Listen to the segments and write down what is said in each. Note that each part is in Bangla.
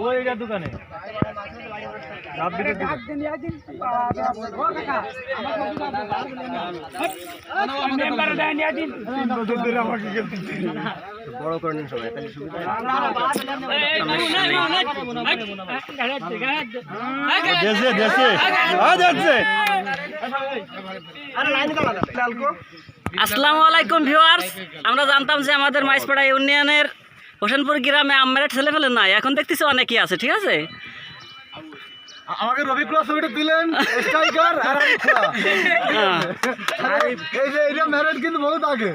ওইটা দোকানে বড় করে নিন সবাই তাহলে সুবিধা আসসালামু আলাইকুম ভিউয়ার্স, আমরা জানতাম যে আমাদের মাইজপাড়া ইউনিয়নের হোসেনপুর গ্রামে আম্মের ছেলে ফেলে নাই, এখন দেখতেছি অনেকেই আছে। ঠিক আছে, আমাকে রবি ক্রস ছবিটা দিলেন স্ট্রাইকার আর আমি খোলা এই যে এটা ম্যারেজ কিন্তু বহুত আগে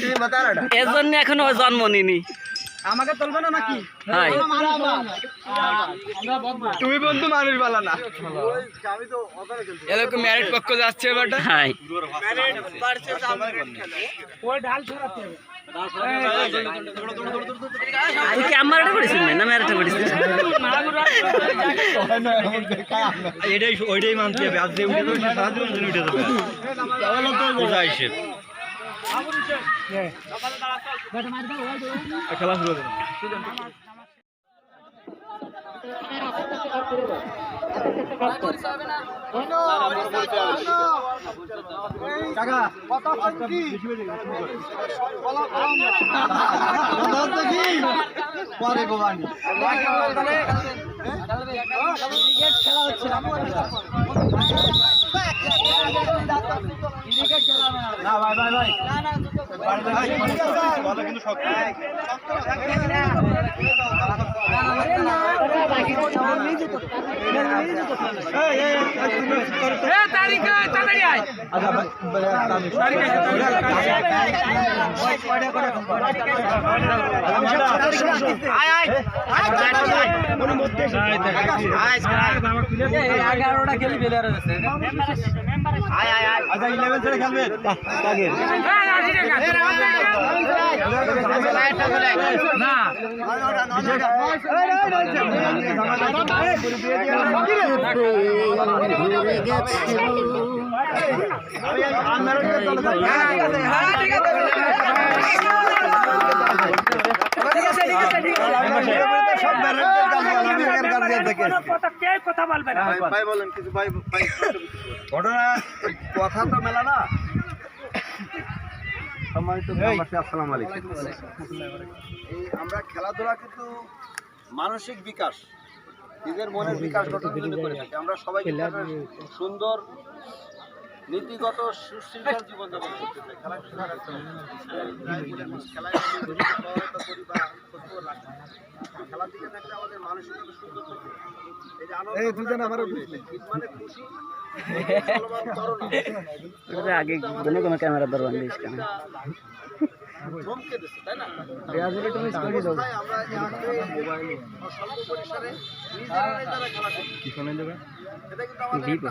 এই মাতারাটা এর জন্য এখনো জন্ম নিনি। আমাকে চলবে না নাকি? হাই তুমি বন্ধু মানুষ বালা না, আমি তো ওখানে খেলছি এরকম ম্যারেজ পক্ষ যাচ্ছে এবারটা। হাই ম্যারেজ পারছে ওই ঢাল ছড়াতে হবে। তুই কি আমার এটা করিস না মেরেটা করিস? এটাই ওইটাই মানতে হবে, আজ যে উঠে যাবে সারা জীবন উঠে যাবে তাহলে তো বোঝা হিসেব। খেলা শুরু হবে পরে গোবানি খেলা হচ্ছে না ভাই ভাই ভাই বলো কিন্তু শক্ত এগারোটা খেলি বেলে আচ্ছা 11 ছেড়ে খেলবে কথা তো মেলা না। আসসালামু আলাইকুম। আমরা খেলাধুলা কিন্তু মানসিক বিকাশ, নিজের মনের বিকাশ ঘটানোর জন্য করে থাকি। আমরা সবাই সুন্দর নীতিগত সুশৃঙ্খল জীবনযাপন করতে চাই। খেলার দিকে থাকলে আমাদের মানসিকতা সুন্দর থাকে। এই যে আনন্দ মানে খুশি আগে কোনো কোনো ক্যামেরা দরবার দিস কেন?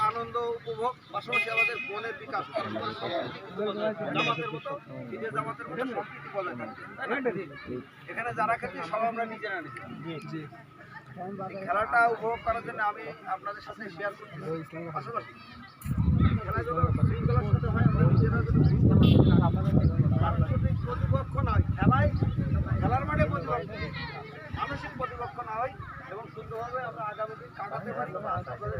আনন্দ উপভোগ পাশাপাশি আমাদের মনের বিকাশ এখানে যারা খেলছে সব আমরা নিজেরা নিজে খেলাটা উপভোগ করার জন্য আমি আপনাদের সাথে শেয়ার করছি। পাশাপাশি খেলাধুলা শৃঙ্খলার সাথে হয় আমরা নিজেরা প্রতিপক্ষ নয়, খেলার মাঠে প্রতিপক্ষ, মানসিক প্রতিপক্ষ না হয় এবং সুন্দরভাবে আমরা আগামী দিন কাটাতে পারি। আপনাদের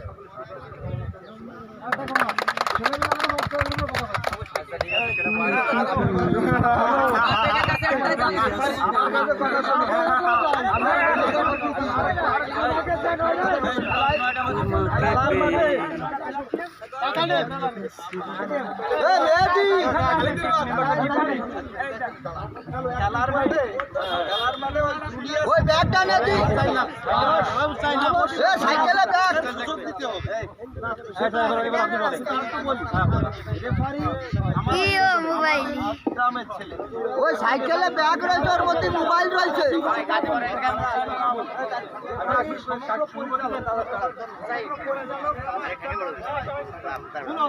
খেলার মাঠে ওই ব্যাগটা নেই সাইকেলে ব্যাগ গ্রামের ছেলে ওই সাইকেলে ব্যাগ রয়েছে, ওর মধ্যে মোবাইল রয়েছে।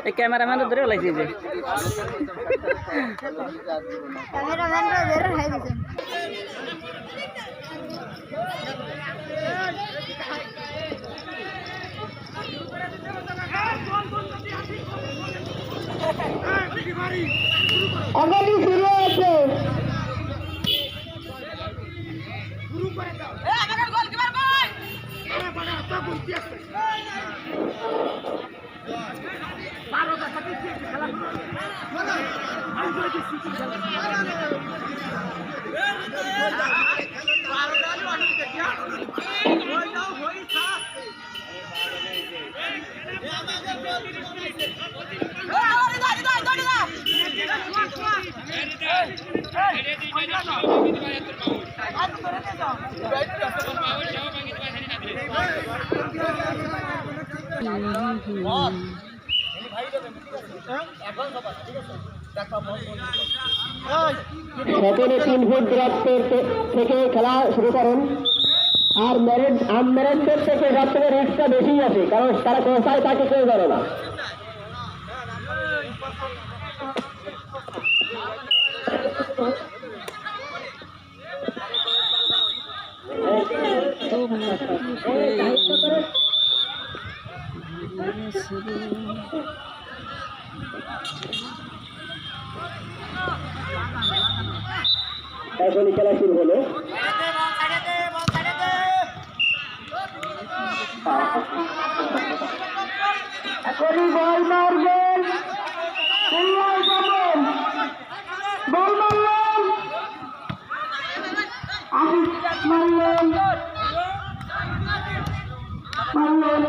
এই ক্যামেরাম্যান ধরে লাগছে যে ক্যামেরাম্যান ধরে হয়ে গেছে। আগামী শুরু হয়েছে। সকলে 3 ফুট দূরত্ব থেকে খেলা শুরু করুন। আর আনম্যারিডদের থেকে সব থেকে রিস্কটা বেশি আছে, কারণ তারা কোথায় তাকে কেউ জানে না। এখনই খেলা শুরু হলো। এখনই বল মারবেন, বল মারলেন, আশিস মারলেন, হান্দান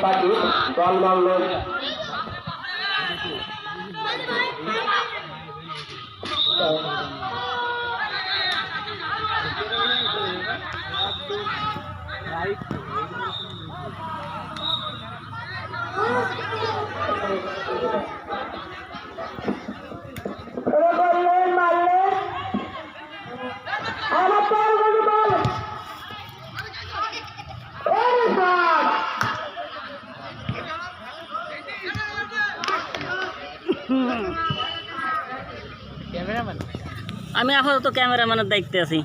পাখি বল মারল। আমি আপাতত ক্যামেরাম্যানের দায়িত্বে আছি।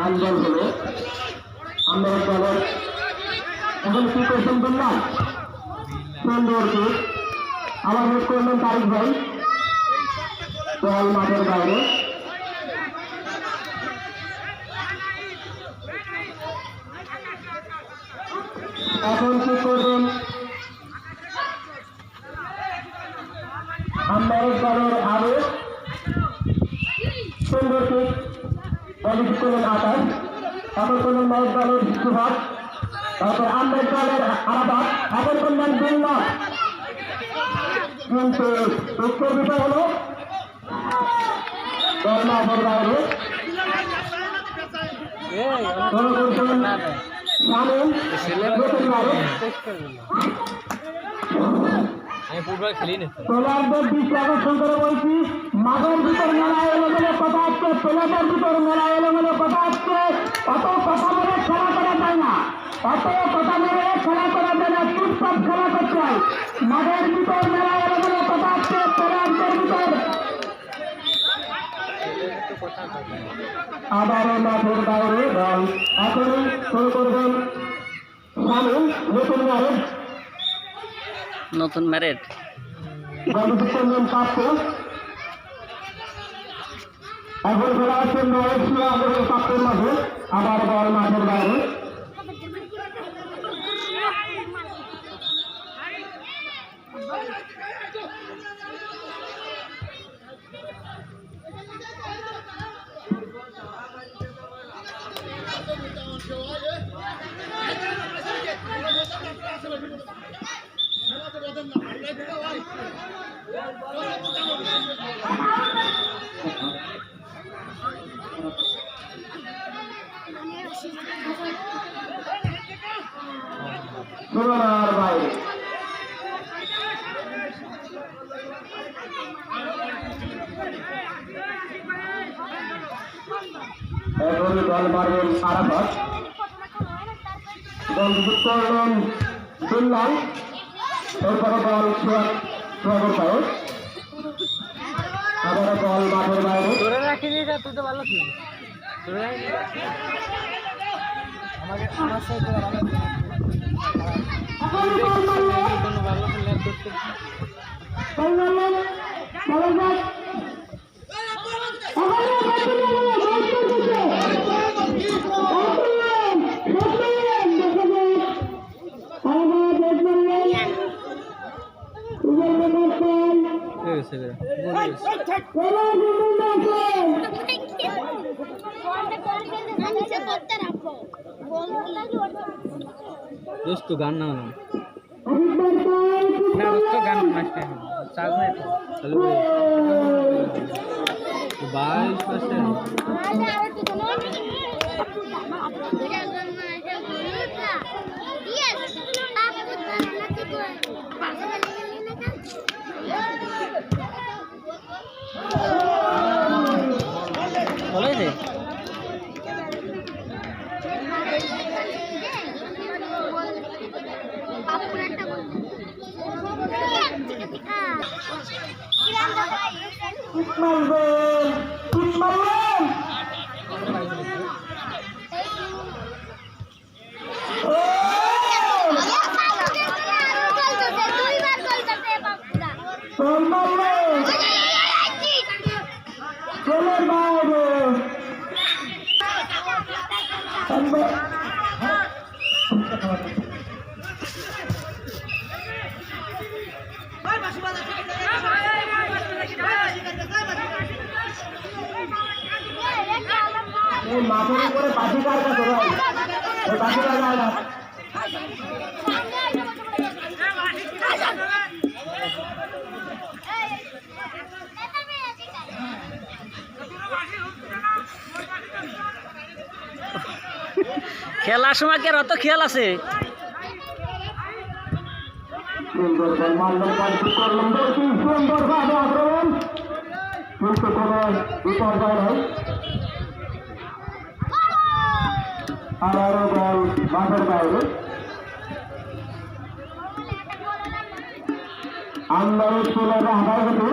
আন্দোলন হলো আন্দোলন এখন কি করছেন বললাম সুন্দর আবার হেড করলেন তারিক ভাই বল মাঠের বাইরে। এখন কি করবেন আম্বারের দলের আবেশ সুন্দর কিক বলিটি করলেন আকাশ, তারপর করলেন মায়ের দলের সুভাষ, তারপর আম্বের দলের আরাবাদ, এখন করলেন বিল্লা। কিন্তু উত্তর দিতে হলো দল মাঠের বাইরে করছেন প্লেয়ারদের দৃষ্টি আকর্ষণ করে বলছি, মাঠের ভিতর মেলা এলো বলে কথা হচ্ছে, প্লেয়ারদের ভিতর মেলা এলো বলে কথা হচ্ছে। অত কথা মেরে খেলা করা যায় না, অত কথা মেরে খেলা করা যায় না, চুপচাপ খেলা করতে হয়। মাঠের ভিতর মেলা এলো বলে কথা হচ্ছে, প্লেয়ারদের ভিতর আবারও মাঠের বাইরে বল। এখনই শুরু করবেন শামিম নতুন ম্যারেড এখন খেলা হচ্ছে আমাদের পাত্রের মাঝে, আবার বল মাঠের বাইরে। সীমানার বাইরে। এখন দল মারবেন আরাফাত, গোলযুক্ত করলেন বিল্লাল, এরপরে বল সোহাগের পায়ে, আবারও বল মাঠের বাইরে। ধরে রাখিনি, তুই তো ভালো ছিলি। ধরে রাখিনি আমাকে, আমার সাথে ভালো দোস্ত গান না হলাম না, দোস্ত গান মাস্টার চার্জ নাই তো চালু করে 22% বলে দে। মাঠের উপরে পাখি কার কাছে ভাই, ওই পাখিটা যায় না। খেলার সময় কি আর অত খেয়াল আছে? সুন্দর বল মারলেন, কন্ট্রোল করলেন, দেখি সুন্দরভাবে আক্রমণ, কিন্তু কোনো বিপর্যয় নয়। আবারও বল মাঠের বাইরে। আন্দারে চলে হাঁটায় গেছে,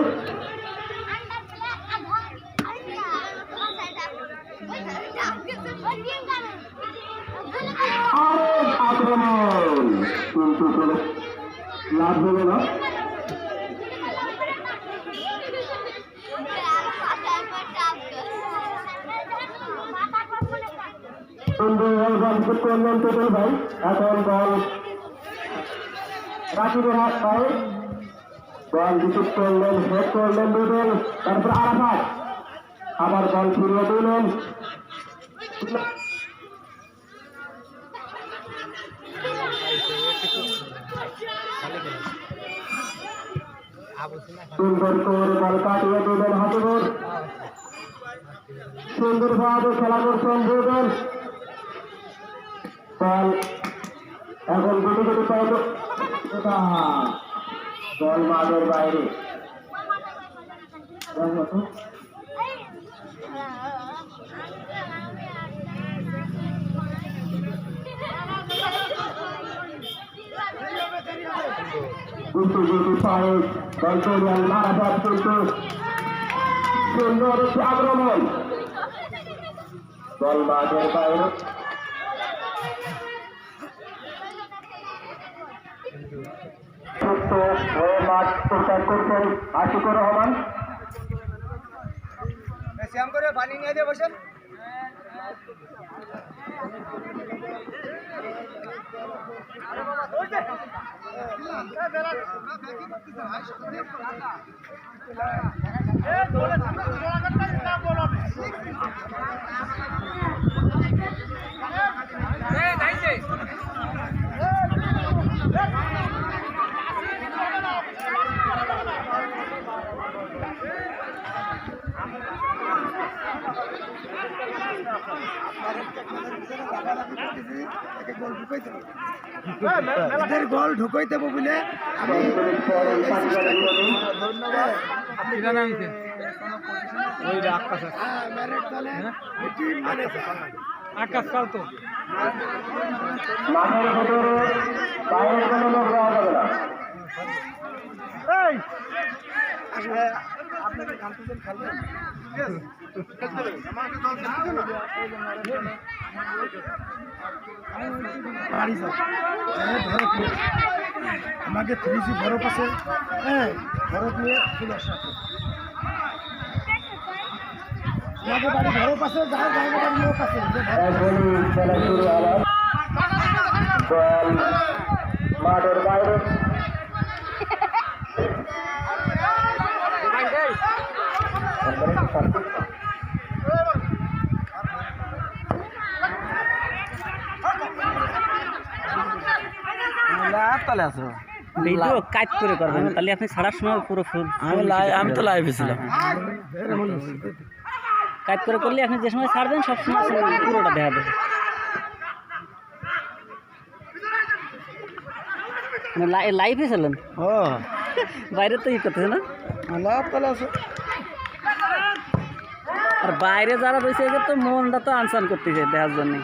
আরেক আক্রমণ, কিন্তু কোনো লাভ দেবে না। সুন্দর করলেন টোটাল ভাই। এখন বল রাকিবের হাত পায়ে, বল রিসিভ করলেন, হেড করলেন টোটাল, তারপর আরাফাত আবার বল ফিরিয়ে দিলেন। সুন্দর করে বল কাটিয়ে দিলেন হাজিবুর, সুন্দরভাবে খেলা করছেন দুজন। বল এখন গুটি গুটি পাইল, বল মাঠের বাইরে। গুটি গুটি পায়ে বল চলিয়াল মারা যাক, কিন্তু সুন্দর একটি আক্রমণ, বল মাঠের বাইরে। সুস্থ হয়ে মাঠ প্রচার করছেন আশিকুর রহমান। শ্যাম করে পানি নিয়ে দিয়ে বসেন। এদের গোল ঢুকাই দেবো বলে আমি ধন্যবাদ। আকাশ কাল তো মাঠের ভেতরে বাইরের কোনো লোক যাওয়া যাবে না। আপনাকে জানতেছেন খেলবেন আমাকে 3G ভরপ আছে, হ্যাঁ ভরপ নিয়ে চলে আসা আমাকে বাড়ি ভরপ আছে, যার জায়গাটার লোক আছে এখনই খেলা শুরু আবার বল মাঠের বাইরে ভিডিও কাট করে করবেন, তাহলে আপনি ছাড়ার সময় পুরো ফুল আমি তো লাইভে ছিলাম। কাট করে করলে আপনি যে সময় ছাড়বেন সব সময় পুরোটা দেখা দেবে। লাইভে ছিলেন বাইরে তো ই করতেছে না, আর বাইরে যারা রয়েছে এদের তো মনটা তো আনসান করতেছে দেখার জন্য।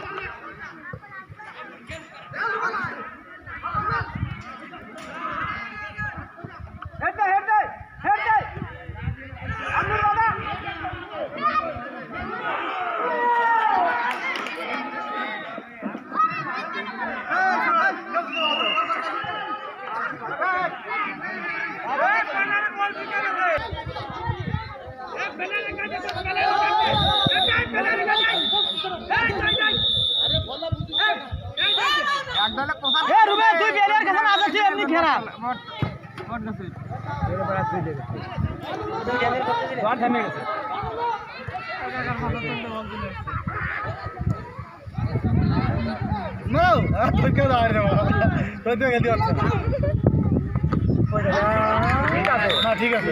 ঠিক আছে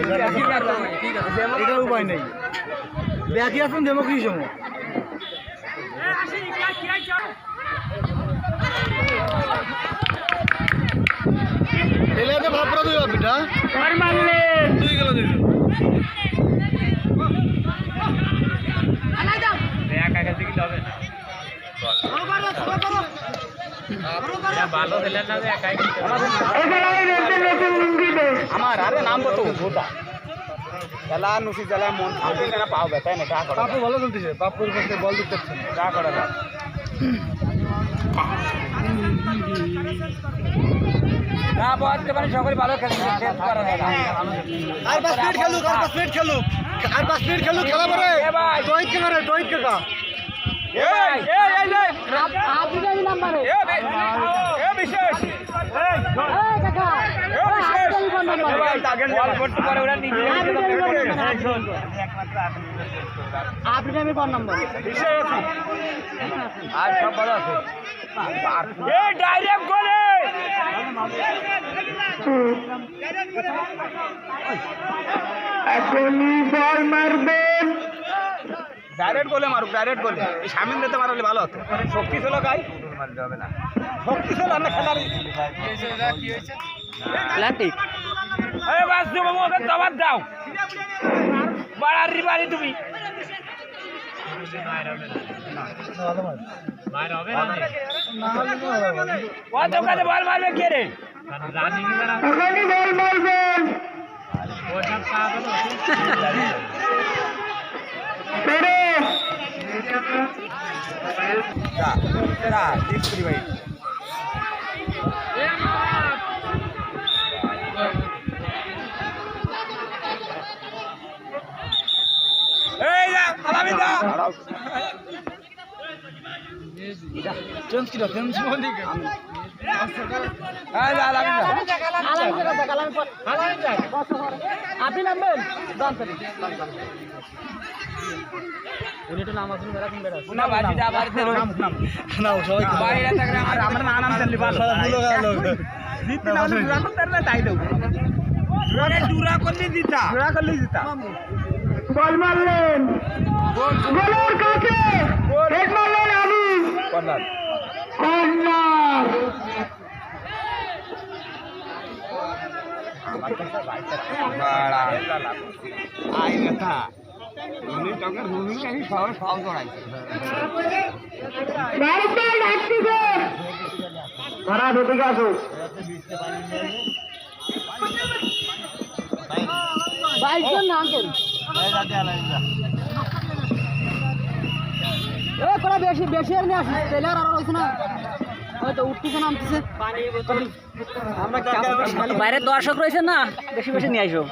এটার উপায় নেই, ব্যাকি আসুন দেবো কি সময় ভাবরা দুই পিঠা দুই গেল দুই ভালো খেলেন না যে একাই আমার আরে নাম কত ভোটা খেলা নুসি জ্বালা মন থাকবে না পাও ব্যথায় না কাজ পাপু ভালো চলতেছে, পাপুর কাছে বল দিতে যা করা যায় না বলতে পারে সকলে ভালো খেলছে, শেষ করা যায় না। আর 5 মিনিট খেলুক, আর 5 মিনিট খেলুক, আর 5 মিনিট খেলুক, খেলা পরে দইত কে করে দইত কে কা এ ভাই এই লে আপনি এই নাম্বারে এ বিশেষ এই কাকা এ বিশেষ ভাই টার্গেট বল করতে পারে ওরা নিজে আপনি আমি কোন নাম্বার বিশেষ আর সব ভালো আছে এ ডাইরেক্ট গোলে এখনই বল মারবেন ডাইরেক্ট গোলে মারুক, ডাইরেক্ট গোলে এই সামনে দিতে মারলে ভালো হতো। শক্তি ছিল গাই মারতে হবে না, শক্তি ছিল না খেলার কি হয়েছে প্লান্টিক এই বাস দেবো ওকে দাবার দাও বাড়ারি বাড়ি তুমি ও দোকানে বল মারবে কে রে এখনই বল মারবেন পেরে ভাই এই যা আলামি দা চেঞ্জ কি চেঞ্জ বলি এই যা আলামি দা আপনি নামবেন না বাড়িটা বাড়িতে না সবাই বাইরে থাকলে আমরা না নাম চললি ভালো ভুলে গেল জিততে না হলে ডুরা করতে পারলে তাই দেবো ডুরা করলে জিতা বল মারলেন গোলের কাছে হেড মারলেন আমি কর্নার। ভারতের ডাকতেছে তারা ঢুকে আসো। বাইরের দর্শক রয়েছে না, বেশি বেশি নিয়ে আইসো।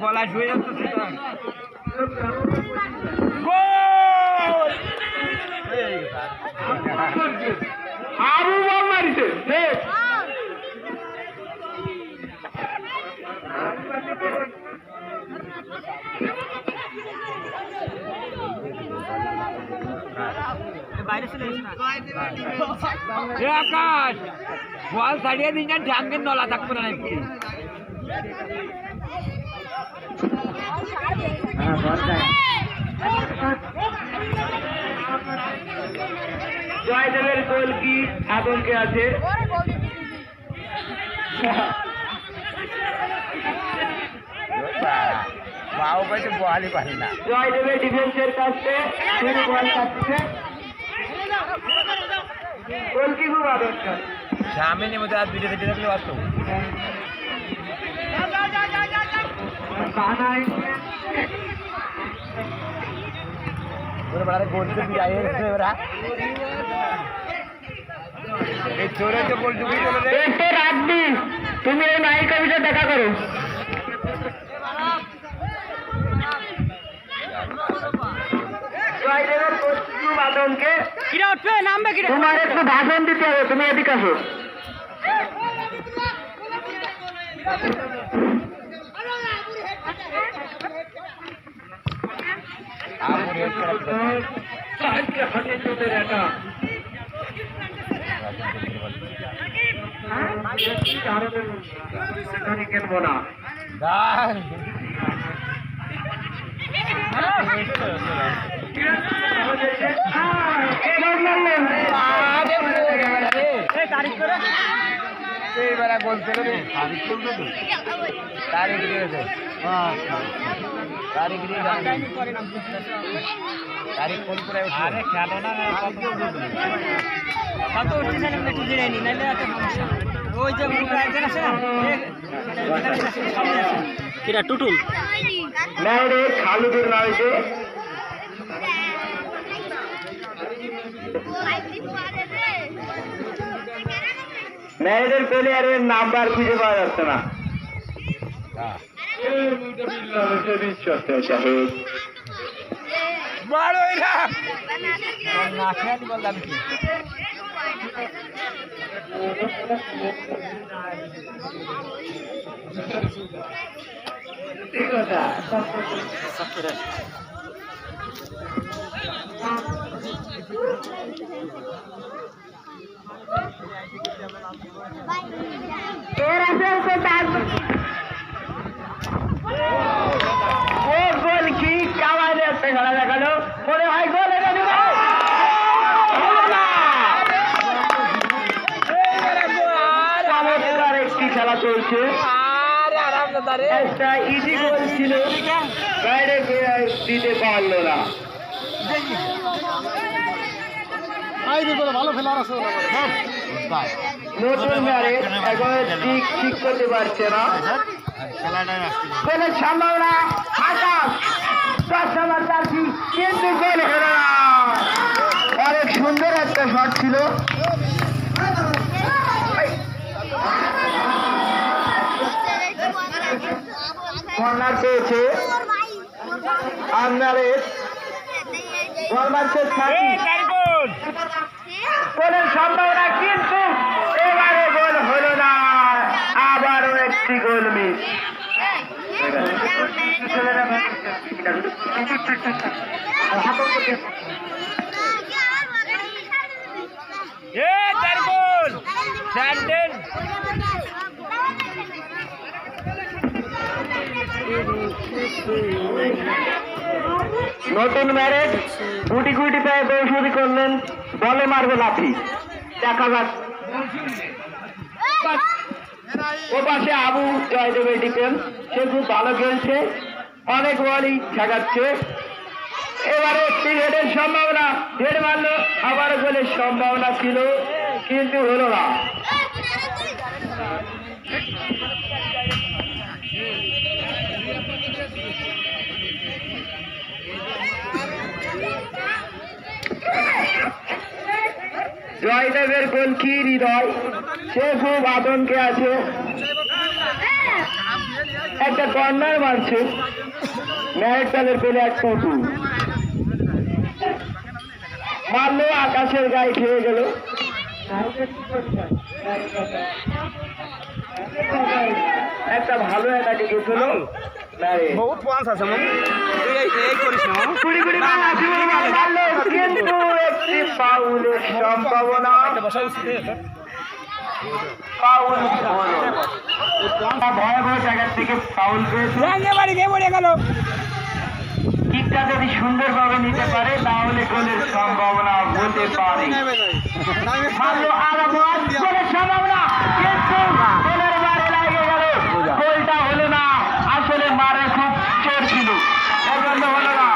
গলা শুয়ে যাচ্ছে আরো বল মারিছে আকাশ বল ছাড়িয়ে দিন না, ঢাঙ্গের নলা থাকবে না নাকি? জয়দেবের গোল কি আতঙ্কে আছে। জয়দেবের ডিফেন্সের কাছে শুরু বল কাটছে, গোল কি খুব আদর্শন। সামনের মধ্যে আর দুইটা থেকে থাকলে আসতো বানাই রাখবি, তুমি এই নায়িকা বিষয়ে দেখা করো। জয়দেবের পশ্চিম আতঙ্কে তোমার একটু ভাষণ দিতে হবে, তুমি এদিকে আসো। কিনবো না কিরা টুটুল খালুদের নাইতে মেয়েদের প্লেয়ারের নাম্বার খুঁজে পাওয়া যাচ্ছে না। ঠিক আছে গোল কি কাবারে একটা খেলা দেখালো, মনে হয় গোল এনে দেবে। চমৎকার একটি খেলা চলছে, একটা ইজি গোল ছিল, বাইরে দিতে পারলো না। ভালো খেলার আছে নতুন ম্যারেজ এখন ঠিক করতে পারছে না, গোলের সম্ভাবনা আকাশ 10 নম্বর জার্সি, কিন্তু গোল হলো না। অনেক সুন্দর একটা শট ছিল, কর্নার পেয়েছে আমনারেজ, গোল মারছে গোলের সম্ভাবনা, কিন্তু এ তারকুল স্যান্ডেল নতুন ম্যারেজ গুটি গুটি পায়ে দৌড়ি করলেন, বলে মারবে লাঠি। দেখা যাক ও পাশে আবু জয়দেবের ডিফেন্স, সে খুব ভালো খেলছে, অনেক বলই ঠেকাচ্ছে। এবারে একটি হেডের সম্ভাবনা, হেড মারলো, আবার গোলের সম্ভাবনা ছিল কিন্তু হলো না। জয়দেবের গোল কি হৃদয়, সে খুব আতঙ্কে আছে, একটা কর্নার মারছে, ম্যারেজ দলের পেলে এক পটু মারলো, আকাশের গায়ে খেয়ে গেল। একটা ভালো অ্যাটাকে গেছিল, বহুত পয়েন্ট আছে মামু, এই করিস না মামু। কুড়ি কুড়ি মারলো, কিন্তু একটি ফাউলের সম্ভাবনা, ফাউল হলো। ভয়াবহ জায়গার থেকে ফাউল পেয়েছে। কিকটা যদি সুন্দরভাবে নিতে পারে তাহলে গোলের সম্ভাবনা হতে পারে। মারলো আর গোলের সম্ভাবনা, কিন্তু গোলের মারে লাগে গেল, গোলটা হলো না। আসলে মারে খুব চোর ছিল, এজন্য হলো না।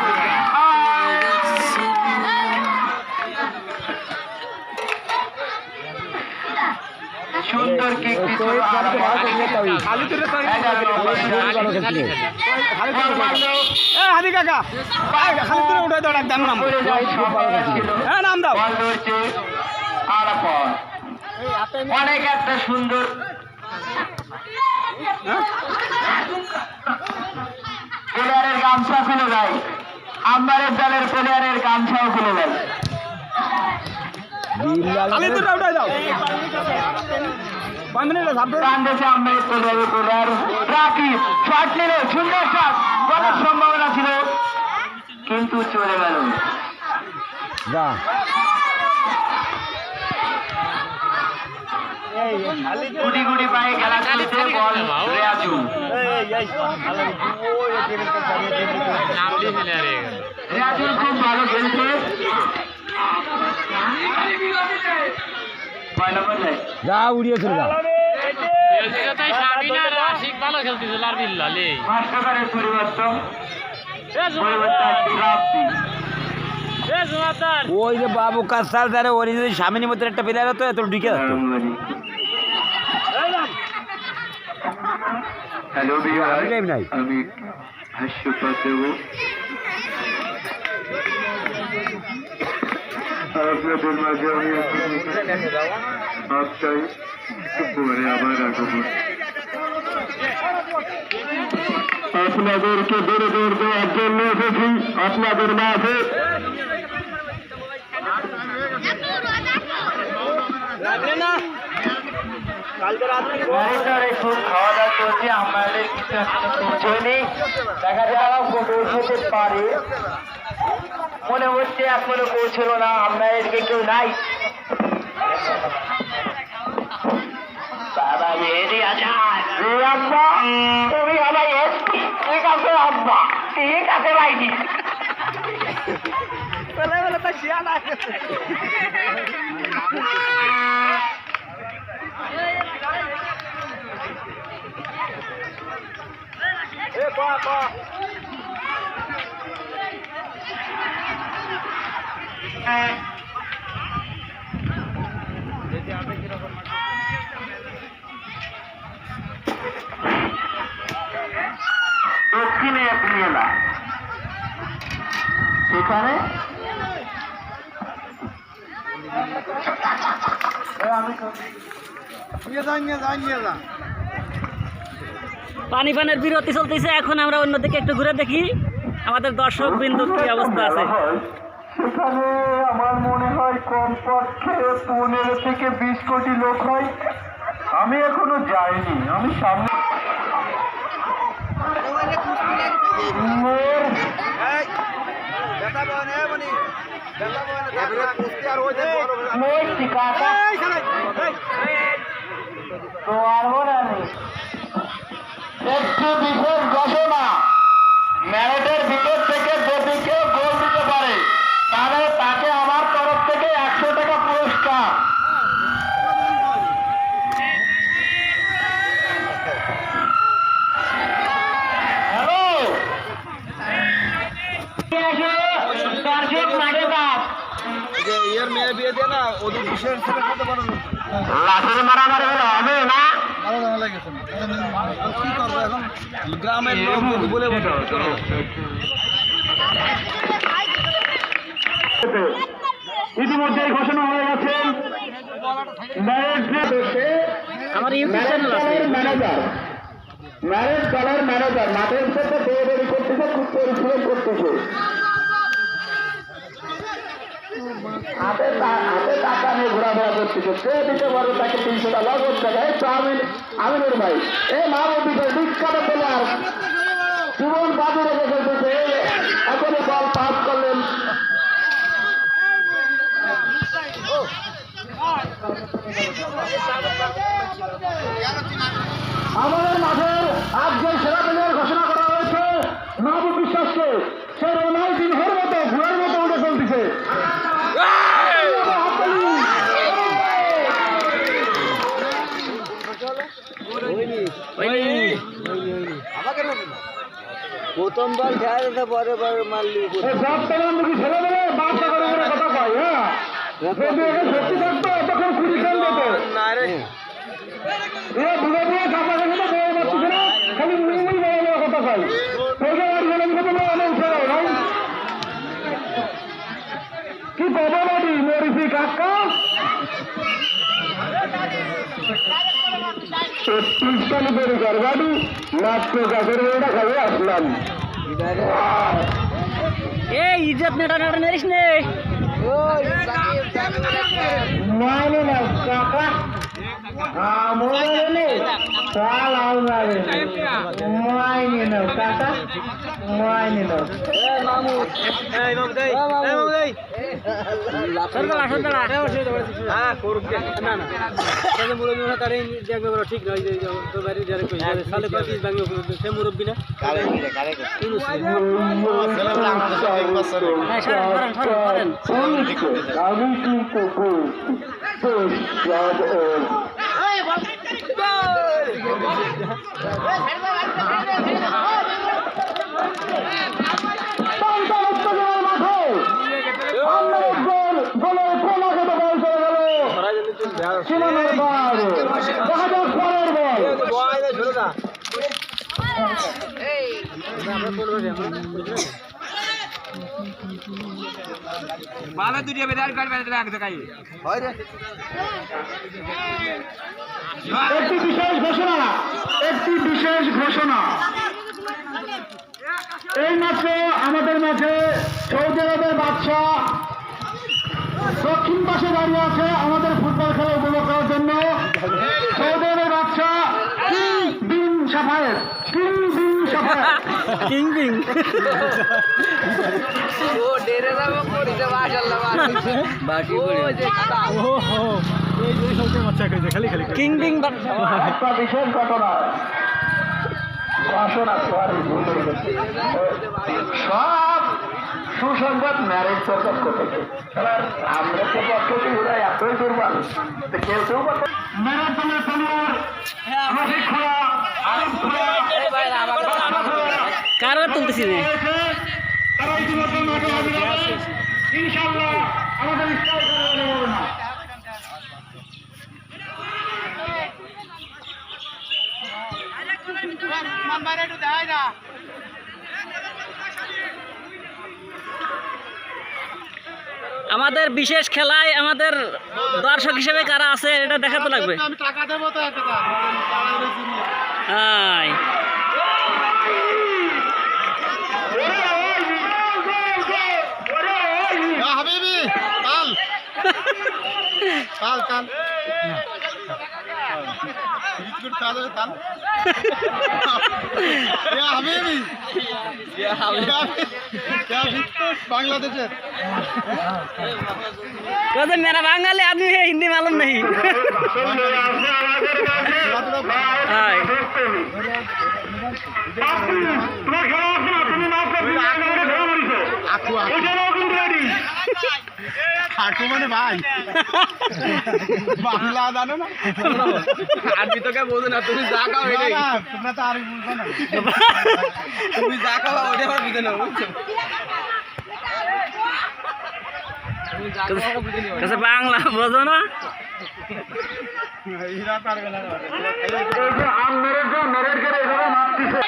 সুন্দর কিক দিতে হাদি কাকা খালি তুলে উঠে দাও, ডাক নাম নাম দাও। অনেক একটা সুন্দর প্লেয়ারের গামছা খুলে যায়, আম্বারের দলের প্লেয়ারের গামছাও খুলে যায়। খালি তুলে উঠে দাও। কান্দেছে আম্বারের প্লেয়ারের প্লেয়ার রাকিব, শট নিল, সুন্দর শট, করার সম্ভাবনা ছিল কিন্তু চলে গেল। গুটি গুটি পায়ে খেলা চলছে, বল রেয়াজু। রেয়াজু খুব ভালো খেলছে। যা উড়িয়ে চলে যা। মাস্টারের পরিবর্তন, ওই যে বাবু কাসার ধারে ওর যদি সামনের মধ্যে একটা প্লেয়ার হতো এত ঢুকে আসতো। হ্যালো বিহার, নাই আমি হাস্যপাত দেব। আপনাদের মাঝে আমি চাই পরে আবার আগমন। আপনাদেরকে দৌড়ে দৌড় দেওয়ার জন্য এসেছি আপনাদের মাঝে। খুব খাওয়া দাওয়া চলছে, আমাদের কিছু এখনো পৌঁছয়নি, দেখা যাক পৌঁছতে পারে, মনে হচ্ছে এখনো পৌঁছলো না। আমাদের কেউ নাই, বাবা এদি আচ্ছা আব্বা, তুমি আমার এসপি, ঠিক আছে আব্বা, ঠিক আছে ভাইজি। দক্ষিণে এপ্রিলা এখানে পানি পানের বিরতি চলতেছে, এখন আমরা অন্যদিকে একটু ঘুরে দেখি আমাদের দর্শক বিন্দুর কি অবস্থা আছে। সেখানে আমার মনে হয় কমপক্ষে 15 থেকে 20 কোটি লোক হয়। আমি এখনো যাইনি, আমি সামনে মিষ্টি কাকা তো আর বলে একটু বিশেষ ঘোষণা, ম্যারেটের ভিতর থেকে যদি কেউ গোল দিতে পারে তাহলে তাকে আমার তরফ থেকে 100 টাকা পুরস্কার। হ্যালো ইয়ের মেয়ে বিয়ে দিয়ে না ওদের বিশেষ ছেলে করতে পারো না। লাঠের মারামারি হলো হবে না। কি করবো এখন গ্রামের লোক যদি বলে বসে কি করবো? ইতিমধ্যে ঘোষণা হয়ে গেছে আমার ইউটিউব চ্যানেল আছে। ম্যারেজ দলের ম্যানেজার মাঠের সাথে দৌড়াদৌড়ি করতেছে, খুব পরিশ্রম করতেছে। হাতে টাকা নিয়ে ঘোরাফেরা করতেছে, কে দিতে পারবে তাকে 300 টাকা নগদ টাকা। এই তো আমিনুর ভাই, এই মাহবুবি ভাই বিখ্যাত প্লেয়ার জীবন বাজি রেখে ফেলতেছে, এখনই বল পাস করলেন। আমাদের মাঠের আজকে সেরা প্লেয়ার ঘোষণা করা হয়েছে মাহবুব বিশ্বাসকে। সে রোনাল্ডিনহোর মতো ঘোড়ার মতো উঠে চলতেছে। প্রথমবার খেলা যেতে পরে মারলি মুখী ছেলে মেলে বাচ্চা করে করে কথা কয়। হ্যাঁ যদি এখানে সত্যি থাকতো তখন খুশি খেল দিত। না রে বুঝে বুঝে কাপড় রেখে তো বয়ে যাচ্ছে না, খালি মুড়ি মুড়ি বড় বড় কথা কয়। তোকে আর গেলে কিন্তু অনেক ছেলে ভাই কি পাবো বাড়ি মরিসি কাকা 36 বেড়ে যার বাড়ি মাত্র গাছের মেয়েটা খাবে আসলাম। এই ইজ্জত নেটা নেটা নেরিস নে। মাইনে না কাকা আমলে চাল আলমারে মাইনে নাও কাকা মাইনে নাও। ঠিক নয় সে মুরব্বী না। আমি কিন্তু সীমানার বাইরে দেখা যাক পরের বাবা দুটিয়া বেদার কাট বেদার আগে দেখাই হয় রে একটি বিশেষ ঘোষণা এই মাত্র আমাদের মাঝে সৌদি আরবের বাদশাহ দক্ষিণ পাশে দাঁড়িয়ে আছে আমাদের ফুটবল খেলা উপভোগ করার জন্য। সৌদি আরবের বাদশাহ কিং বিন সাফায়েত কিং বিং ও ডেরে যাব করিছে মাশাআল্লাহ বাকি কিং বিং একটা বিশেষ ঘটনা সব সুসংবাদ ম্যারেজ পক্ষ থেকে। আমরা তো পক্ষে ওরা এতই দুর্বল কেউ কেউ ম্যারেজ দলের প্লেয়ার রফিক খোলা আরিফ খোলা কারো তুলতেছি না। তারা ইতিমধ্যে মাঠে হাজির হবে। ইনশাআল্লাহ আমাদের স্টাইল করা হবে না। আমাদের বিশেষ খেলায় আমাদের দর্শক হিসেবে কারা আছে এটা দেখাতে লাগবে। আমি টাকা দেবো তো একটা হাই হাবিবি কাল কাল কাল बांग्लादेशेर कहते मेरा बंगाली आदमी है, हिंदी मालूम नहीं। हाय आखू माने भाई बांग्ला जानो ना आदमी तो क्या बोलते ना তুমি যা খাও এটাই তোমরা তো আর বুঝছো না তুমি যা খাও ওটা আর বুঝে না বুঝছো তুমি যা খাও বুঝে নিও कैसे बांग्ला बोझो ना হীরা পারবে না এই যে আম মেরে যে মেরের করে এভাবে মারতেছে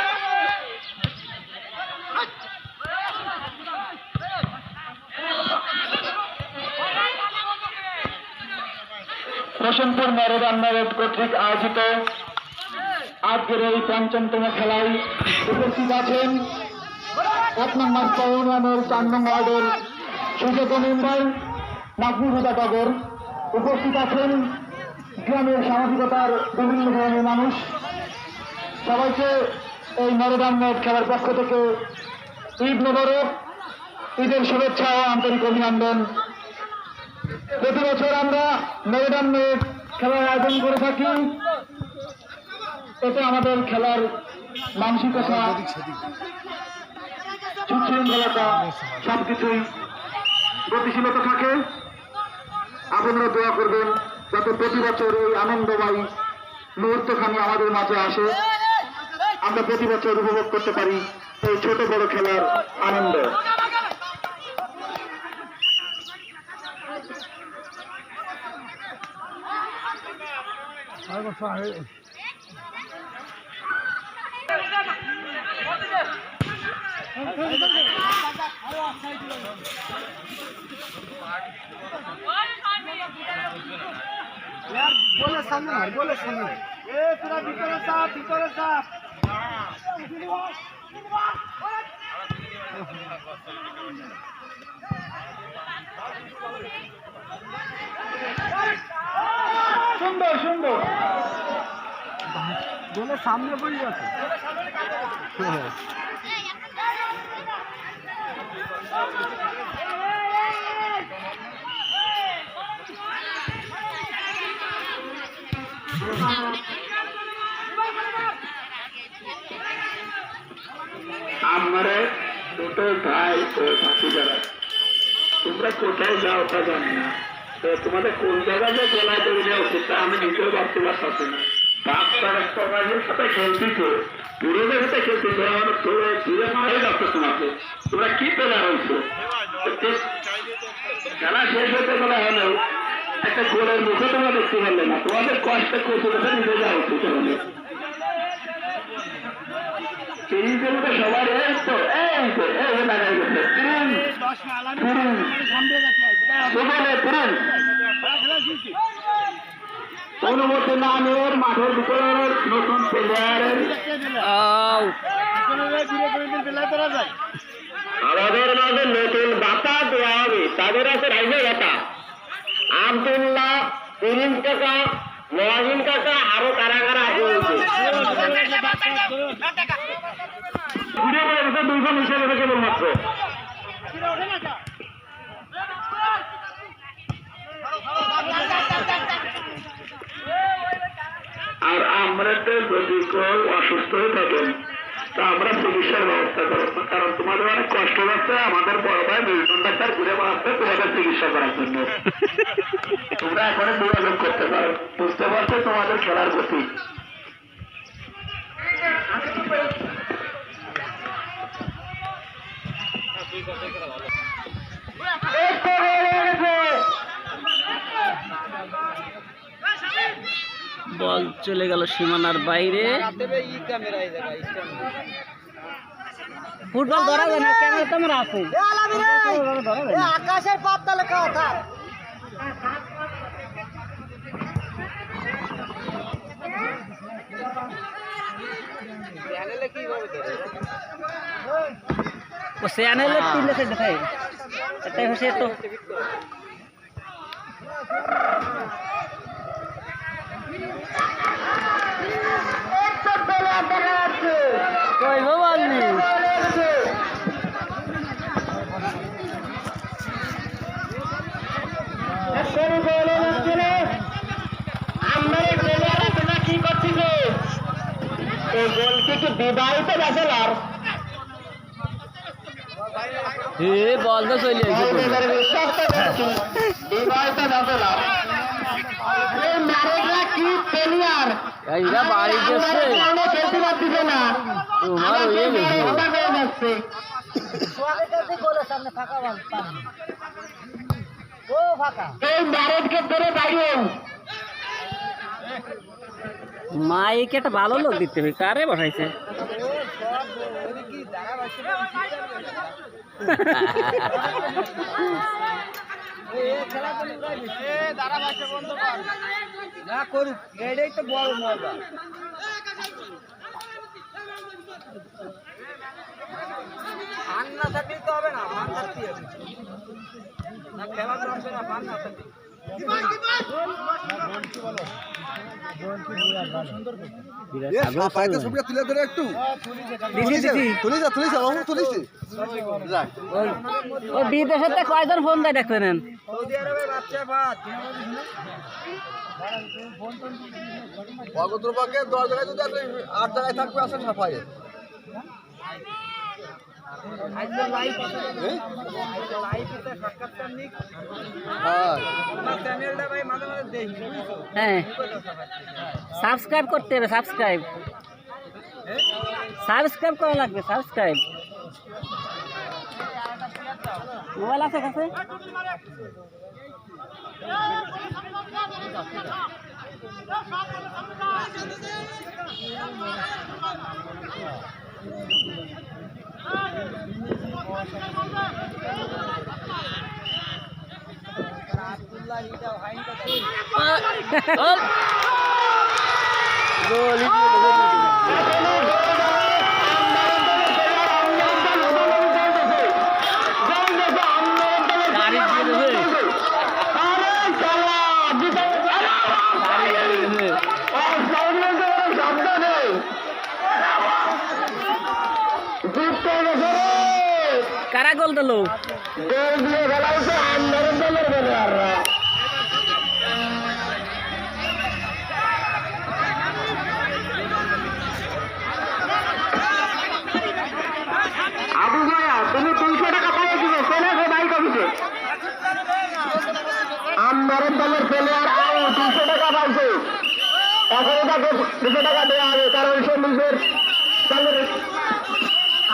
হোসেনপুর ম্যারাথন ম্যারেথ কর্তৃক আয়োজিত আজকের এই পঞ্চমতম খেলায় উপস্থিত আছেন 1 নম্বর ইউনিয়নের 4 নং ওয়ার্ডের সুযোগ্য মেম্বার নাজমুল হুদা টগর, উপস্থিত আছেন গ্রামের সামাজিকতার বিভিন্ন ধরনের মানুষ। সবাইকে এই ম্যারাথন ম্যাচ খেলার পক্ষ থেকে ঈদ মোবারক, ঈদের শুভেচ্ছা ও আন্তরিক অভিনন্দন। প্রতি বছর আমরা ম্যারাথন ম্যাচ খেলার আয়োজন করে থাকি, এতে আমাদের খেলার মানসিকতা, সুশৃঙ্খলতা সবকিছুই গতিশীলতা থাকে। আপনারা দোয়া করবেন যাতে প্রতি বছর এই আনন্দময় মুহূর্তখানি আমাদের মাঝে আসে, আমরা প্রতি বছর উপভোগ করতে পারি এই ছোট বড় খেলার আনন্দ। बोले सामने ए पूरा ভিতরে সাপ সুন্দর সুন্দর বলে সামনে পড়ে গেছে আমারে দুটো ভাই ও ভাতি যারা, তোমরা কোথায় যাও তা জানি না, তো তোমাদের কোন জায়গায় যে গলায় দড়ি দেওয়া উচিত তা আমি নিজেও ভাবতে পারছি না। ডাক্তার একটা ভাইয়ের সাথে খেলতেছো, পুরোদের সাথে খেলতেছো, আমার ধরে ধীরে মারে যাচ্ছে তোমাকে, তোমরা কি পেলা হয়েছো? খেলা শেষ হতে গেলে হলেও একটা গোলের মুখে তোমরা দেখতে পারলে না, তোমাদের কষ্ট করতে নিজে যাওয়া উচিত হলে সবার এই তো লাগাই গেছে অনুমতি না নিয়ে মাঠের ভিতরে নতুন প্লেয়ারের আমাদের মাঝে নতুন বাতা দেওয়া হবে। তাদের আছে রাইজে বাতা, আব্দুল্লাহ, ইলিম কাকা, মহাজিন কাকা, আরো কারা কারা আছে ঘুরে বেড়ে 2জন হিসেবে কেবলমাত্র। আর আমরা তো যদি কেউ অসুস্থ হয়ে থাকেন তা আমরা চিকিৎসার ব্যবস্থা করবো, কারণ তোমাদের অনেক কষ্ট হচ্ছে। আমাদের বড় ভাই মিল্টন ডাক্তার ঘুরে বেড়াচ্ছে তোমাদের চিকিৎসা করার জন্য। তোমরা এখন যোগাযোগ করতে পারো, বুঝতে পারছো তোমাদের খেলার গতি। বল চলে গেল সীমানার বাইরে। ফুটবল ধরা যায় না, ক্যামেরা তোমার আছে। আকাশের পাতালে কথা ও চ্যানেলে তিনটে সেট দেখায়, একটাই হচ্ছে তো একটা প্লেয়ার দেখা যাচ্ছে। একটি বিবাহিত ব্যাচেলর বল তো চলে বিবাহিত ব্যাচেলর এই ম্যারেজরা কি ফেলিয়ার এইরা বাড়ি যাচ্ছে খেলতে পারতেছে না তোমার হয়ে গেছে কথা হয়ে যাচ্ছে এই ম্যারেজকে ধরে বাইরে মাইকে একটা ভালো লোক দিতে হবে কারে বসাইছে না করুক এটাই তো বড় মজা ফান না থাকলে তো হবে না ফান থাকতে হবে না খেলা তো হবে না ফান না থাকলে বিদেশেতে কয়জন ফোন দেয় দেখবেন সৌদি আরবে বাচ্চা ভাত অগদ্রপাকে 10 জায়গায় যদি আপনি 8 জায়গায় থাকবে আসেন সাফাই হ্যাঁ সাবস্ক্রাইব করতে হবে সাবস্ক্রাইব করা লাগবে সাবস্ক্রাইব মোবাইল আছে কাছে কারা গোল দিল আবু ভাইয়া তুমি 300 টাকা পাই দিবে চলে গো বাইক অফিসে আমদারের দলের প্লেয়ার আর 200 টাকা পাইছে এখন তাকে 200 টাকা দেওয়া হবে কারণ সে নিজের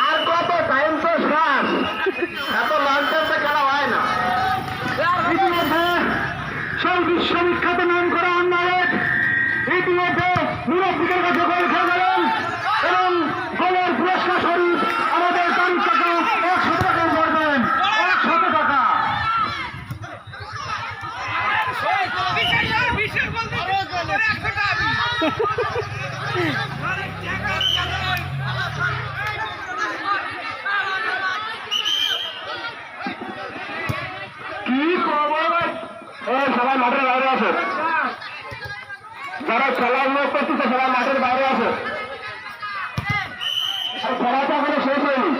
আর কত টাইম তো শেষ এত লঞ্চে খেলা হয় না ইতিমধ্যে সেই বিশ্ববিখ্যাত নাম করা আন্দারের ইতিমধ্যে মুরব্বীদের কাছে গোল খেয়ে গেলেন এবং গোলের পুরস্কার স্বরূপ আমাদের তারিখ টাকা 100 টাকা করবেন 100 টাকা কি খবর সবাই মাঠের বাইরে আছে যারা খেলা করতেছে সবাই মাঠের বাইরে আছে খেলাটা এখনো শেষ হয়নি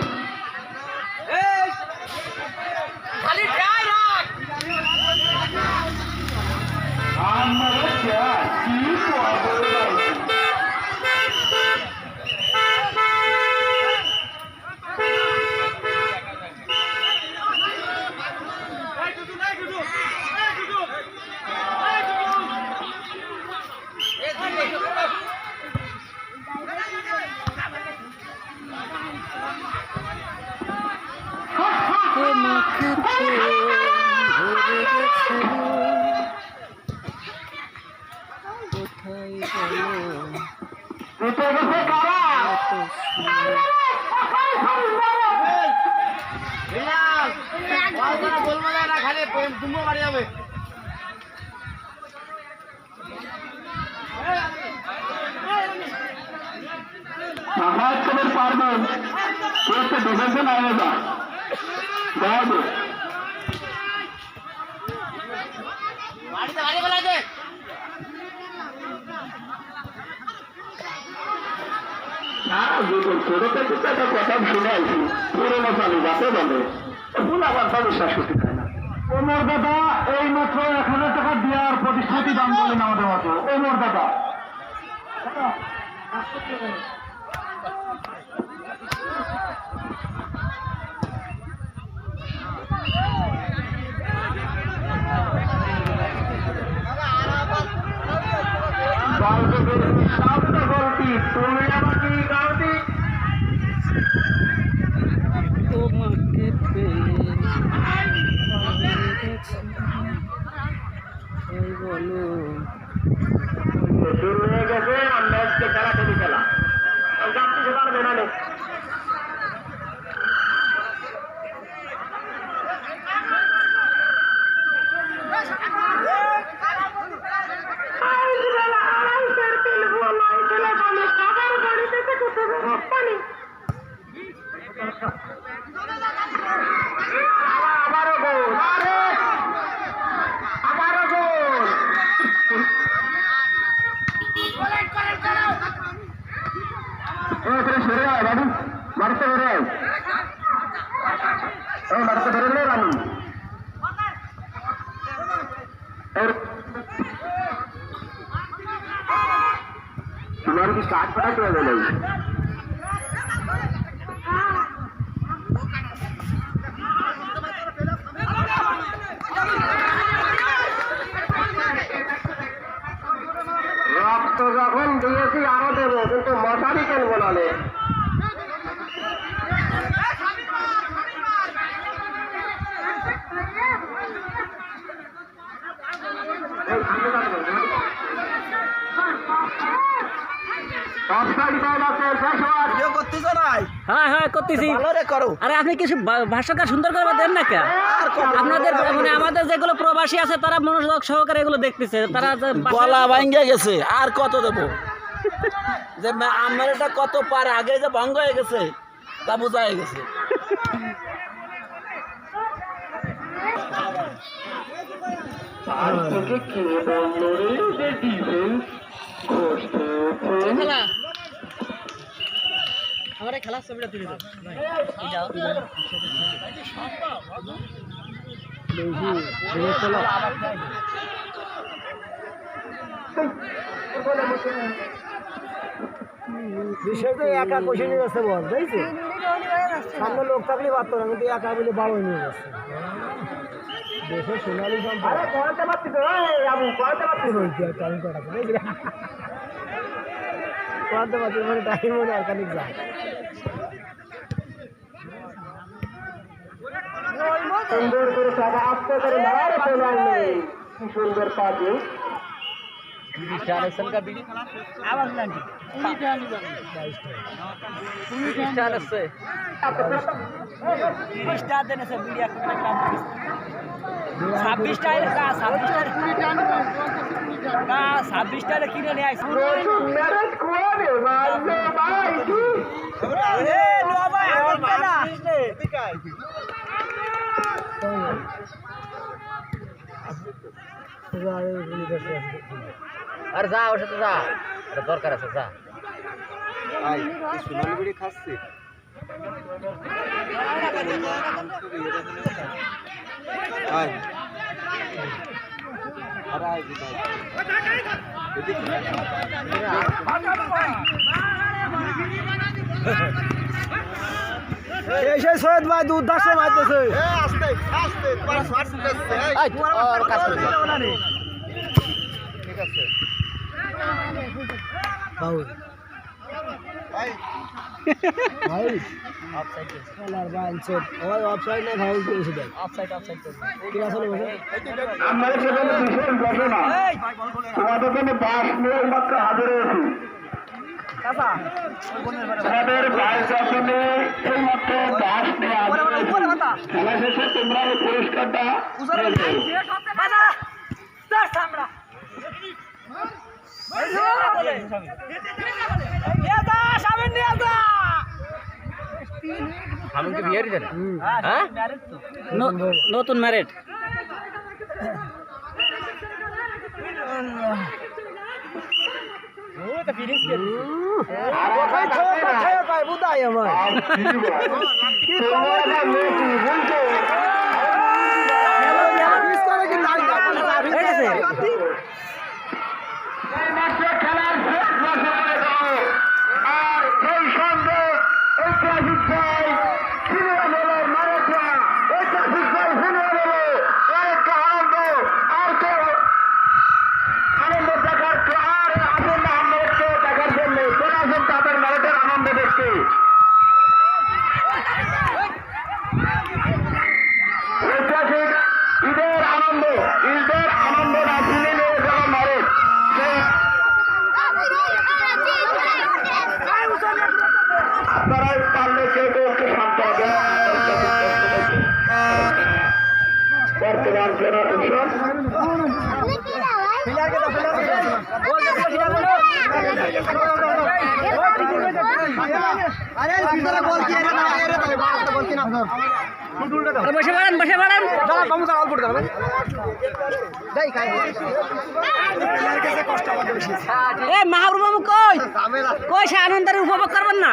পারবেন ডিফেন্সে নামে যা ছোট থেকে একটা কথা শুনাইছি পুরোনো চালু যাতে বলে ভুল আবার বিশ্বাস করতে চায় না ওমর দাদা এই মাত্র 1000 টাকা দেওয়ার প্রতিশ্রুতি দান করলেন আমাদের মতো ওমর দাদা তোমাকে পেয়ে এই বলো শুরু হয়ে গেছে আমরা আজকে খেলা থেকে খেলা যাত্রী সেবার মেনালে আবারও গোল আবারও গোল সরে আয় বাবু মারতে ধরে আয় মারতে ধরে নে রানু तुम्हारी की काट पड़ा तो है नहीं রক্ত যখন দিয়েছি আরো দেবো কিন্তু মশারি কেন বলালে হ্যাঁ হ্যাঁ করতেছি আরে আপনি কিছু ভাষ্যকার সুন্দর করে দেন না কে আপনাদের মানে আমাদের যেগুলো প্রবাসী আছে তারা মনোযোগ সহকারে এগুলো দেখতেছে তারা গলা ভাঙ্গে গেছে আর কত দেবো যে আমার এটা কত পার আগে যে ভঙ্গ হয়ে গেছে তা বোঝা হয়ে গেছে আমার খেলার ছবিটা তুলে বিষয়টা একা কষে নিয়ে যাচ্ছে বল বুঝছি সামনে লোক থাকলে পারতো না কিন্তু একা বলে বারো নিয়ে যাচ্ছে দেশে সোনালি সম্পদ পড়াতে পারছি তো বাবু পড়াতে পারছি টাইম কাটাচ্ছে বুঝলি পড়াতে পারছি মানে টাইম মনে অর্গানিক যায় সুন্দর করে টাকা আস্তে করে মার পেলাম নেই কি সুন্দর পাবে ছাব্বিশটা কিনে নিয়ে আসছি ম্যারেজ করে মারবে ভাই আরে যা ওর সাথে যা এটা দরকার আছে যা সোনালি বিড়ি খাচ্ছি এসে সৈয়দ ভাই দুধ দাসে মারতেছে আস্তে আস্তে তোমার শর্ট ঠিক আছে বাউল ভাই ভাই খেলার বাঞ্চে ওই অফসাইড না ফাউল করেছে দেখ কি আসলে বসে আমাদের সেখানে ভীষণ ঘটনা তোমাদের জন্য বাস নিয়ে মাত্র হাজির হয়েছি তোমাদের বাইশ আসনে এই মাত্র বাস নিয়ে হাজির হয়েছি খেলা শেষে তোমরা এই পুরস্কারটা নতুন ম্যারেড ভাই বুঝাই আমার খেলার আর এই সঙ্গে ঐতিহাসিক জয় সিনেমা মারেছা ঐতিহাসিক জয় সিনেমা একটা আনন্দ আর তো আনন্দ দেখার আর আনন্দ আহমেদকে দেখার জন্য চলে আসেন তাদের ম্যারেথন আনন্দ দেখতে বসে পড়েন বসে পড়েন এ মাহবুব বাবু কই কই সে আনন্দের উপভোগ করবেন না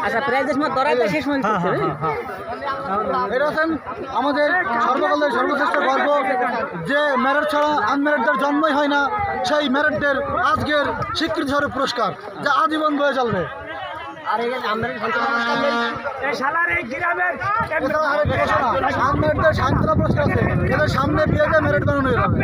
আচ্ছা প্রাইজের মধ্যে ধরাইতে শেষ মনে এটা হচ্ছেন আমাদের সর্বকালের সর্বশ্রেষ্ঠ গর্ব যে ম্যারেট ছাড়া আনম্যারেটদের জন্মই হয় না, সেই ম্যারেটদের আজকের স্বীকৃতি স্বরূপ পুরস্কার যা আজীবন বয়ে চলবে। আনম্যারেটদের সান্ত্বনা পুরস্কার আছে, এদের সামনে বিয়েতে ম্যারেট বানানো হয়ে যাবে।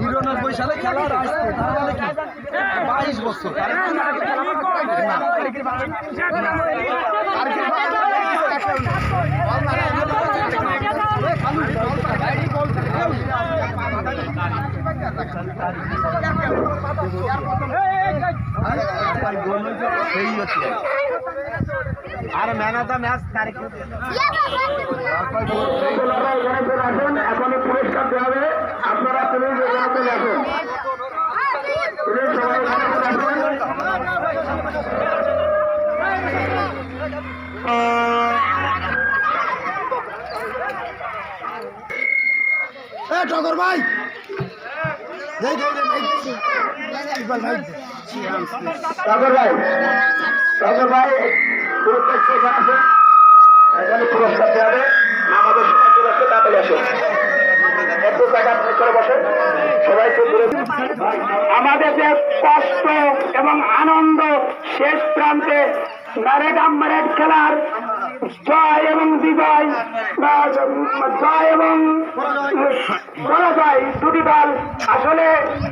নিরানব্বই সালে খেলার আসছে 22 বছর। আর ম্যান অফ দ্য ম্যাচ তারিখ এখন পুরস্কার দেওয়া হবে। আপনারা প্লিজ এখানে চলে আসুন। টগর ভাই টগর ভাই পুরস্কার দেওয়া হবে। আমাদের সমাজ চলে তাড়াতাড়ি আসুন, একটু জায়গা করে বসে সবাইকে। আমাদের যে কষ্ট এবং আনন্দ শেষ প্রান্তে ম্যারেট আম্মারেট খেলার জয় এবং বিজয়, জয় এবং পরাজয় দুটি দল, আসলে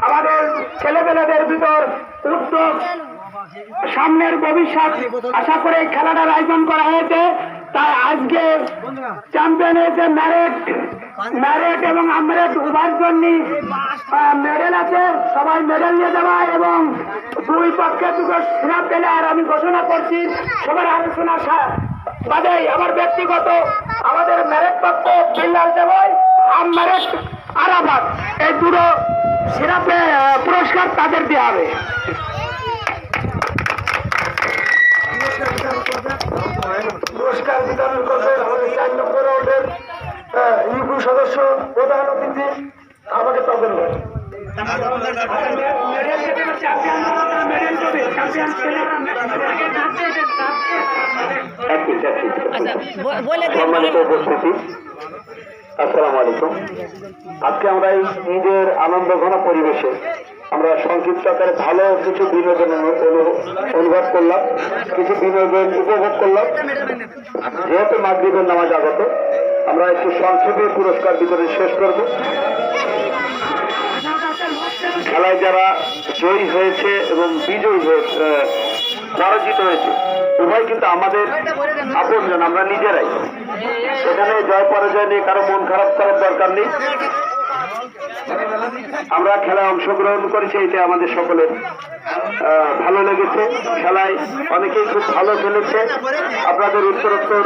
আমাদের ছেলেপেলেদের ভিতর উদ্যোগ, সামনের ভবিষ্যৎ আশা করে খেলাটার আয়োজন করা হয়েছে। তাই আজকে চ্যাম্পিয়ন হয়েছে ম্যারেট এবং আম্মারেট উভয়ের জন্য মেডেল আছে। সবাই মেডেল নিয়ে যাওয়া এবং দুই পক্ষে দুটো সেরা প্লেয়ার আমি ঘোষণা করছি। সবার আলোচনা বাদেই আমার ব্যক্তিগত আমাদের ম্যারেট পক্ষ বিল্লাল দেবই, আম্মারেট আরাফাত, এই দুটো সেরা পুরস্কার তাদের দেওয়া হবে। পুরস্কার বিতরণ করবেন আমাদের 4 নম্বর রাউন্ডের ইউপি সদস্য প্রধান অতিথি আমাকে তখন আচ্ছা বলে সম্মানিত উপস্থিতি, আসসালামু আলাইকুম। আজকে আমরা এই ঈদের আনন্দ ঘন পরিবেশে আমরা সংক্ষিপ্ত আকারে ভালো কিছু বিনোদন অনুভব করলাম, কিছু বিনোদন উপভোগ করলাম। যেহেতু মাগরিবের নামাজ আগত, আমরা একটু সংক্ষেপে পুরস্কার বিতরণ শেষ করব। খেলায় যারা জয়ী হয়েছে এবং বিজয়ী হয়েছে, পরাজিত হয়েছে, উভয় কিন্তু আমাদের আপনজন, আমরা নিজেরাই। সেখানে জয় পরাজয় নিয়ে কারো মন খারাপ করার দরকার নেই। আমরা খেলায় অংশগ্রহণ করেছি, এটা আমাদের সকলের ভালো লেগেছে। খেলায় অনেকেই খুব ভালো খেলেছে। আপনাদের উত্তরোত্তর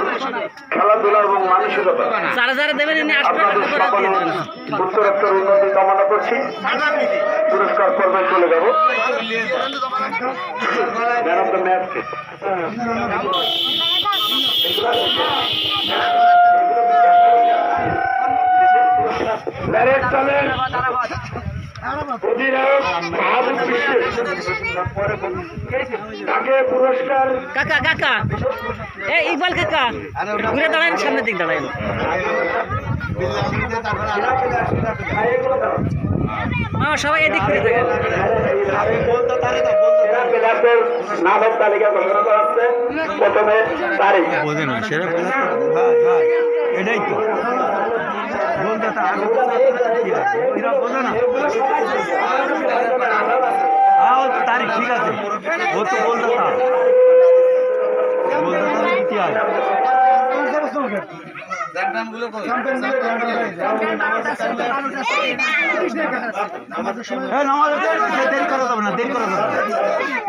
খেলাধুলা এবং মানসিকতা আপনাদের সকলে উত্তরোত্তর উন্নতি কামনা করছি। পুরস্কার পর্বে চলে যাব। তাকে পুরস্কার কাকা কাকা এই ইকবাল কাকা ঘুরে দাঁড়ান, সামনের দিক দাঁড়ান। সবাই এদিক ঘুরে থাকেন। নামের তালিকা ঘোষণা করা হচ্ছে। প্রথমে তারিখ এটাই তো তারিখ ঠিক আছে, ও তো বলদাতা ইতিহাস।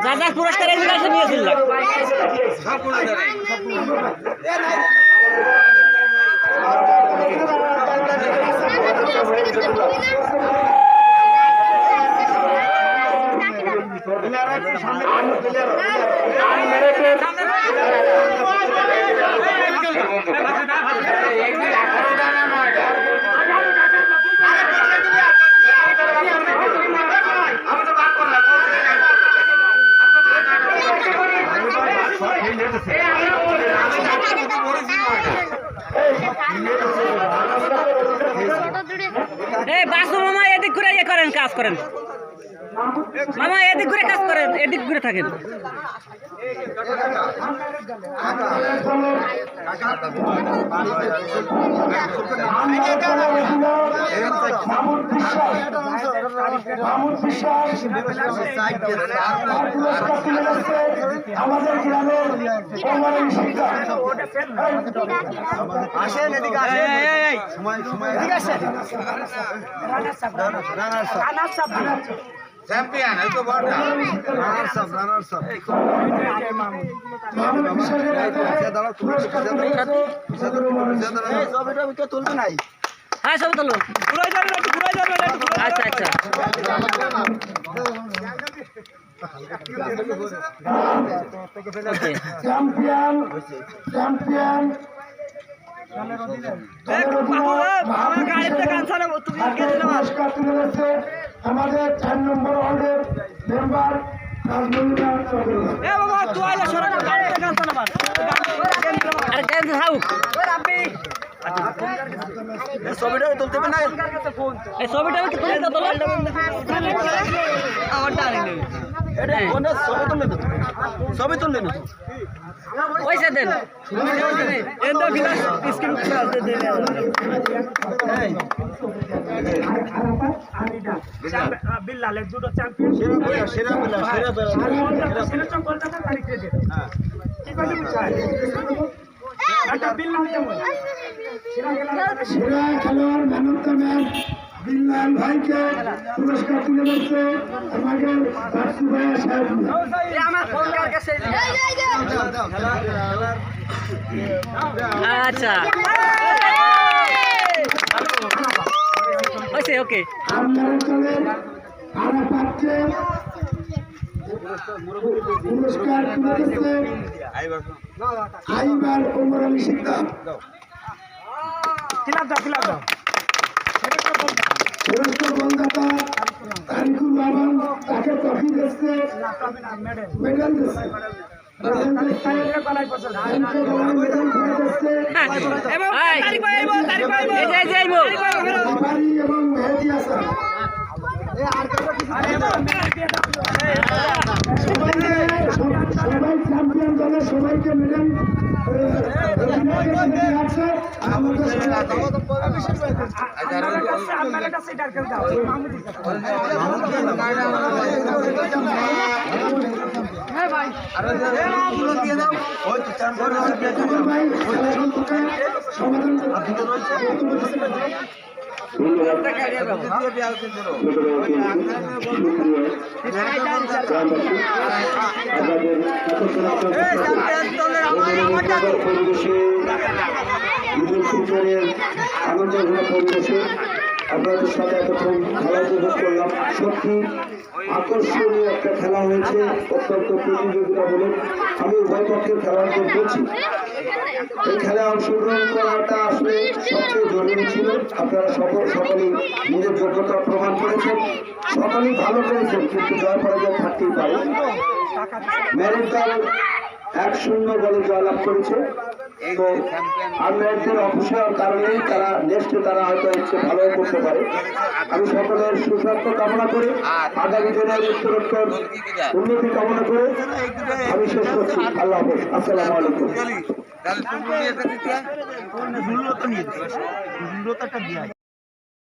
যা যা পুরস্কার নিয়েছিল বাসু মামা এদিক ঘুরে ইয়ে করেন, কাজ করেন মামা, এদিক ঘুরে কাজ করেন, এদিক ঘুরে থাকেন। আমাদের গ্রামের আসেন এদিকে, আসেন চ্যাম্পিয়ন এই তো বড় রানার সাব তুলবে নাই। হ্যাঁ সব তোলো। আচ্ছা আচ্ছা চ্যাম্পিয়ন চ্যাম্পিয়ন আমাদের 4 নম্বর ওয়ার্ডের মেম্বার ছবিটা তুলতে হবে না, এই ছবিটা কি তুলে দাও তোলো। ছবি তুললে না পয়সা দেন। বিল্লালের দুটো চ্যাম্পিয়ন সেরা খেলোয়াড় man of the match Billal ভাইকে পুরস্কার তুলে দিচ্ছে আমাদের বাসু ভাইয়ের সাহেব। আচ্ছা ওকে আমরা অঞ্চলের আরো পাচ্ছে পুরস্কার তুলে দিচ্ছে আইবার ওমর আলী সিকদার। শ্রেষ্ঠ গোলদাতা তারিকুল রহমান তাকে ট্রফি দিচ্ছে, মেডেল দিচ্ছে। এবং মেহেদি হাসান সবাই চ্যাম্পিয়ন দলে সবাইকে মেডেল আছে। আনন্দের পরিবেশে আপনাদের সাথে এতক্ষণ খেলা উপভোগ করলাম। সত্যি আকর্ষণীয় একটা খেলা হয়েছে, অত্যন্ত প্রতিযোগিতামূলক। আমি উভয় পক্ষের খেলার করছি, এই খেলায় অংশগ্রহণ করাটা আসলে সবচেয়ে জরুরি ছিল। আপনারা সকলেই নিজের যোগ্যতা প্রমাণ করেছেন, সকলেই ভালো করেছেন, কিন্তু জয় পরাজয় থাকতেই পারে। মেরিট দল 1-0 বলে জয়লাভ করেছে। তো আম্পায়ারদের অফিসের কারণেই তারা নেক্সটে তারা হয়তো একটু ভালো করতে পারে। আমি সকলের সুস্বাস্থ্য কামনা করে আগামী দিনের উত্তরোত্তর উন্নতি কামনা করে আমি শেষ করছি। আল্লাহ হাফেজ, আসসালামু আলাইকুম।